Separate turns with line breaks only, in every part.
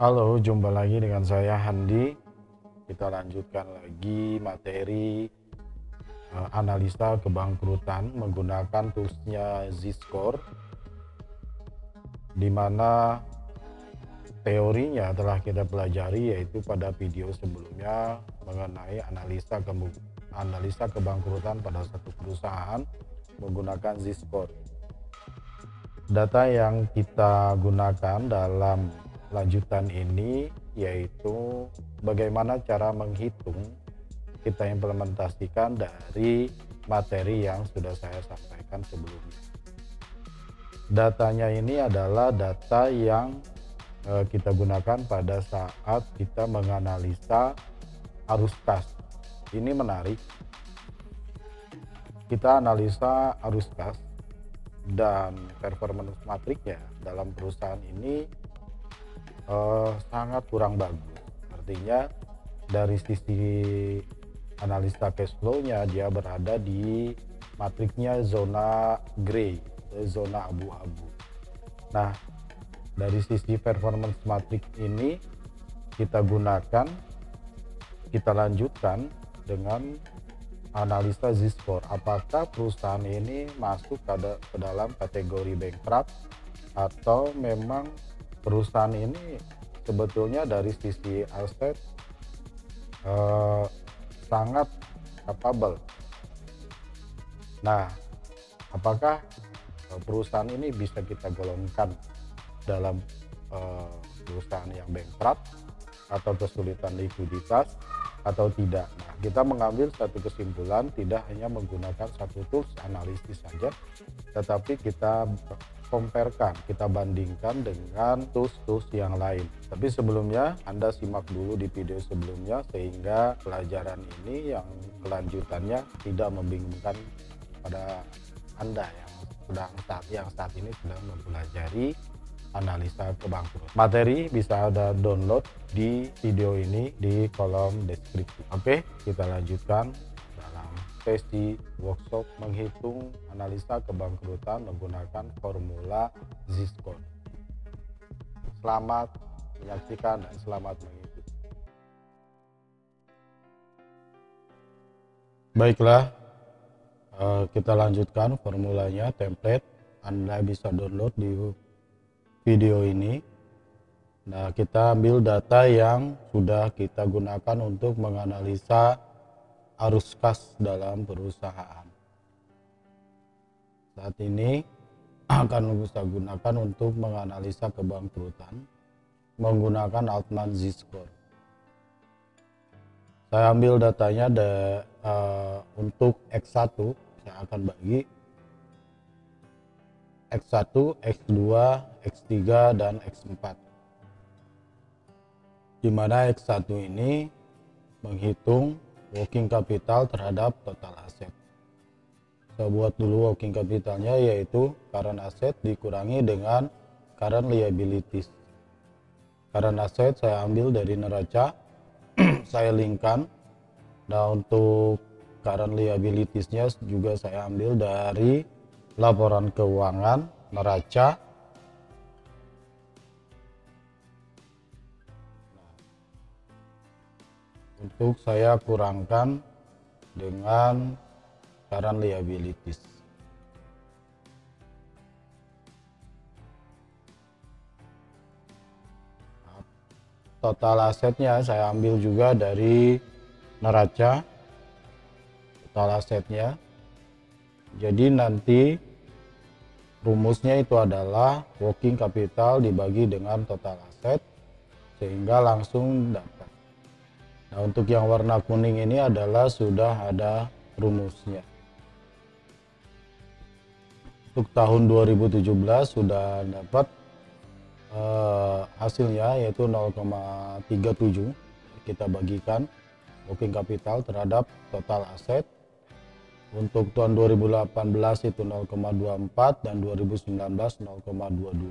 Halo, jumpa lagi dengan saya Handi. Kita lanjutkan lagi materi analisa kebangkrutan menggunakan toolsnya Z-Score, di mana teorinya telah kita pelajari yaitu pada video sebelumnya mengenai analisa kebangkrutan pada satu perusahaan menggunakan Z-Score. Data yang kita gunakan dalam lanjutan ini yaitu bagaimana cara menghitung, kita implementasikan dari materi yang sudah saya sampaikan sebelumnya. Datanya ini adalah data yang kita gunakan pada saat kita menganalisa arus kas. Ini menarik. Kita analisa arus kas dan performance matriknya dalam perusahaan ini sangat kurang bagus. Artinya dari sisi analisa cash flow-nya dia berada di matriknya zona gray, zona abu-abu. Nah, dari sisi performance matrik ini kita gunakan, kita lanjutkan dengan analisa Z-Score. Apakah perusahaan ini masuk ke dalam kategori bankrupt atau memang perusahaan ini sebetulnya dari sisi aset sangat capable. Nah, apakah perusahaan ini bisa kita golongkan dalam perusahaan yang bankrupt atau kesulitan likuiditas atau tidak? Nah, kita mengambil satu kesimpulan, tidak hanya menggunakan satu tools analisis saja, tetapi kita comparekan, kita bandingkan dengan tools-tools yang lain. Tapi sebelumnya Anda simak dulu di video sebelumnya sehingga pelajaran ini yang kelanjutannya tidak membingungkan pada Anda yang saat ini sedang mempelajari analisa kebangkrutan. Materi bisa Anda download di video ini di kolom deskripsi. Oke, kita lanjutkan dalam sesi workshop menghitung analisa kebangkrutan menggunakan formula Z-Score. Selamat menyaksikan dan selamat mengikuti. Baiklah, kita lanjutkan formulanya, template. Anda bisa download di video ini. Nah, kita ambil data yang sudah kita gunakan untuk menganalisa arus kas dalam perusahaan. Saat ini akan kita gunakan untuk menganalisa kebangkrutan menggunakan Altman Z-Score. Saya ambil datanya untuk X1, saya akan bagi X1, X2, X3, dan X4. Di mana X1 ini menghitung working capital terhadap total aset. Saya buat dulu working capitalnya, yaitu current asset dikurangi dengan current liabilities. Current asset saya ambil dari neraca, saya linkkan. Nah, untuk current liabilitiesnya juga saya ambil dari laporan keuangan neraca. Untuk saya kurangkan dengan current liabilities. Total asetnya saya ambil juga dari neraca, total asetnya. Jadi nanti rumusnya itu adalah working capital dibagi dengan total aset sehingga langsung dapat. Nah, untuk yang warna kuning ini adalah sudah ada rumusnya. Untuk tahun 2017 sudah dapat hasilnya, yaitu 0,37. Kita bagikan working capital terhadap total aset. Untuk tahun 2018 itu 0,24 dan 2019 0,22.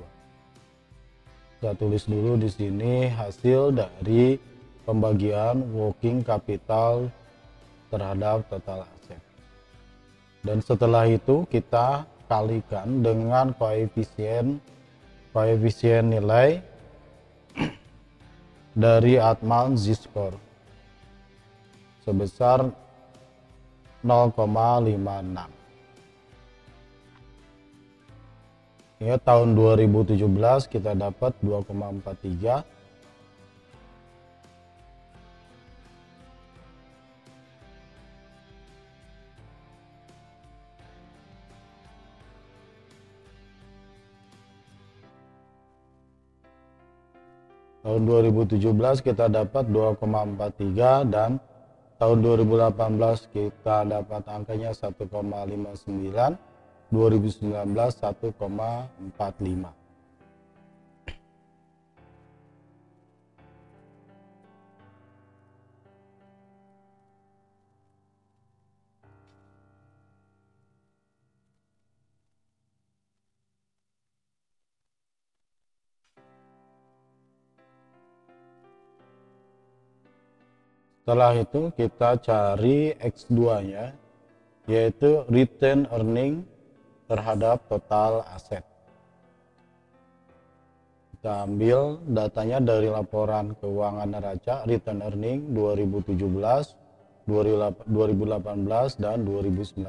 Saya tulis dulu di sini hasil dari pembagian working capital terhadap total aset. Dan setelah itu kita kalikan dengan koefisien nilai dari Atman Z-Score sebesar 0,56. Ya, tahun 2017 kita dapat 2,43. Tahun 2017 kita dapat 2,43 dan tahun 2018 kita dapat angkanya 1,59, 2019 1,45. Setelah itu kita cari X2-nya, yaitu return earning terhadap total aset. Kita ambil datanya dari laporan keuangan neraca return earning 2017, 2018, dan 2019.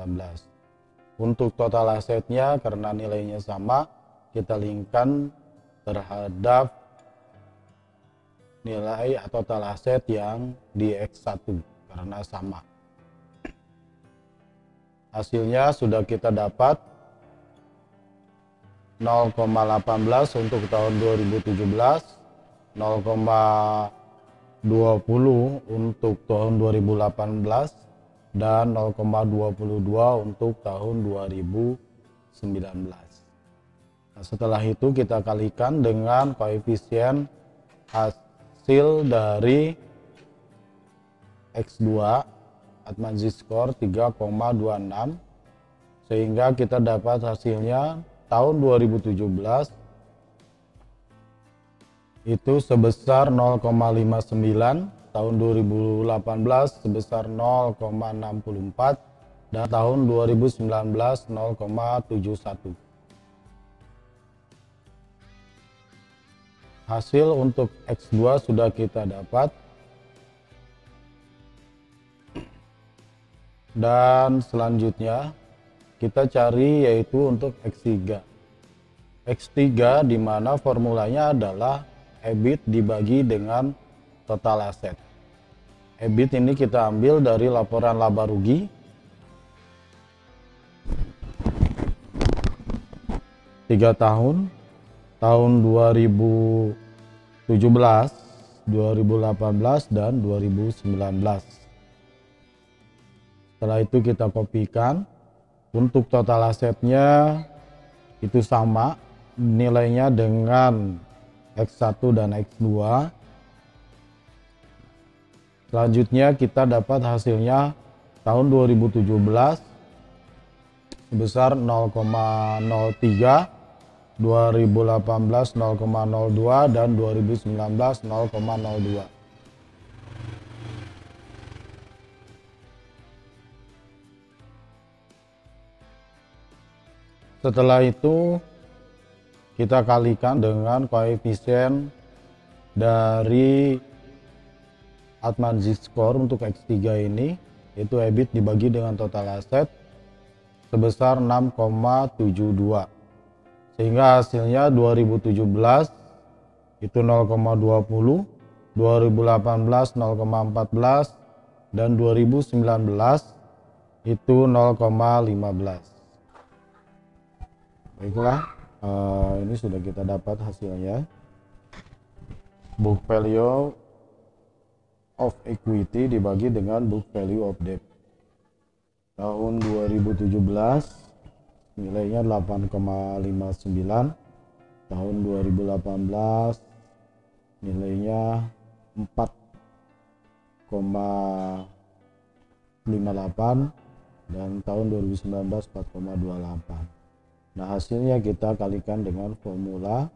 Untuk total asetnya, karena nilainya sama, kita linkkan terhadap nilai total aset yang di X1 karena sama. Hasilnya sudah kita dapat 0,18 untuk tahun 2017, 0,20 untuk tahun 2018, dan 0,22 untuk tahun 2019. Nah, setelah itu kita kalikan dengan koefisien hasil dari X2 Atman Z-Score 3,26, sehingga kita dapat hasilnya tahun 2017 itu sebesar 0,59, tahun 2018 sebesar 0,64, dan tahun 2019 0,71. Hasil untuk X2 sudah kita dapat, dan selanjutnya kita cari yaitu untuk X3. X3 di mana formulanya adalah EBIT dibagi dengan total aset. EBIT ini kita ambil dari laporan laba rugi tiga tahun 2017, 2018, dan 2019. Setelah itu kita kopikan. Untuk total asetnya itu sama nilainya dengan X1 dan X2. Selanjutnya kita dapat hasilnya tahun 2017 sebesar 0,03, 2018 0,02, dan 2019 0,02. Setelah itu kita kalikan dengan koefisien dari Atman Z-Score untuk X3 ini, yaitu EBIT dibagi dengan total aset sebesar 6,72, sehingga hasilnya 2017 itu 0,20, 2018 0,14, dan 2019 itu 0,15. Baiklah, ini sudah kita dapat hasilnya. Book value of equity dibagi dengan book value of debt. Tahun 2017 nilainya 8,59, tahun 2018 nilainya 4,58, dan tahun 2019 4,28. Nah, hasilnya kita kalikan dengan formula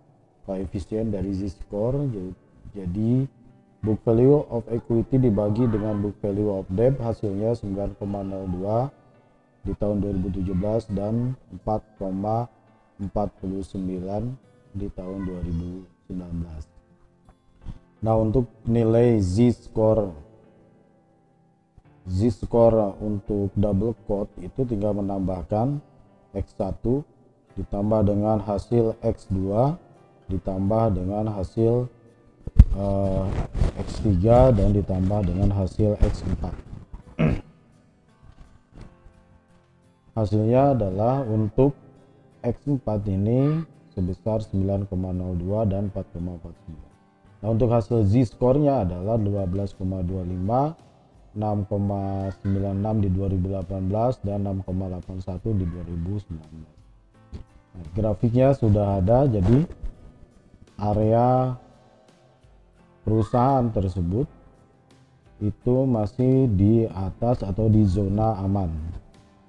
koefisien dari Z-Score. Jadi book value of equity dibagi dengan book value of debt, hasilnya 9,02 di tahun 2017 dan 4,49 di tahun 2019. Nah, untuk nilai z-score untuk double quote itu tinggal menambahkan X1 ditambah dengan hasil X2 ditambah dengan hasil X3 dan ditambah dengan hasil X4. Hasilnya adalah untuk X4 ini sebesar 9,02 dan 4,49. Nah, untuk hasil z-score-nya adalah 12,25, 6,96 di 2018 dan 6,81 di 2019. Nah, grafiknya sudah ada, jadi area perusahaan tersebut itu masih di atas atau di zona aman,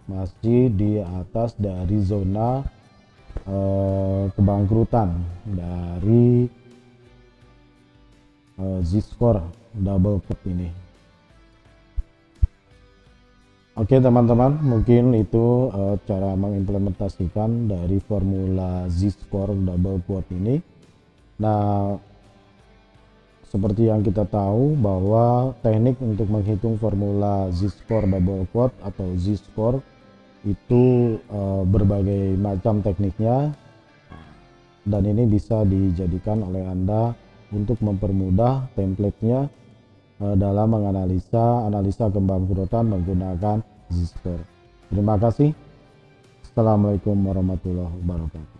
masih di atas dari zona kebangkrutan dari z-score double quote ini. Oke teman-teman, mungkin itu cara mengimplementasikan dari formula z-score double quote ini. Nah, seperti yang kita tahu bahwa teknik untuk menghitung formula z-score double quote atau z-score itu berbagai macam tekniknya, dan ini bisa dijadikan oleh Anda untuk mempermudah template-nya dalam analisa kebangkrutan menggunakan z-score. Terima kasih. Assalamualaikum warahmatullahi wabarakatuh.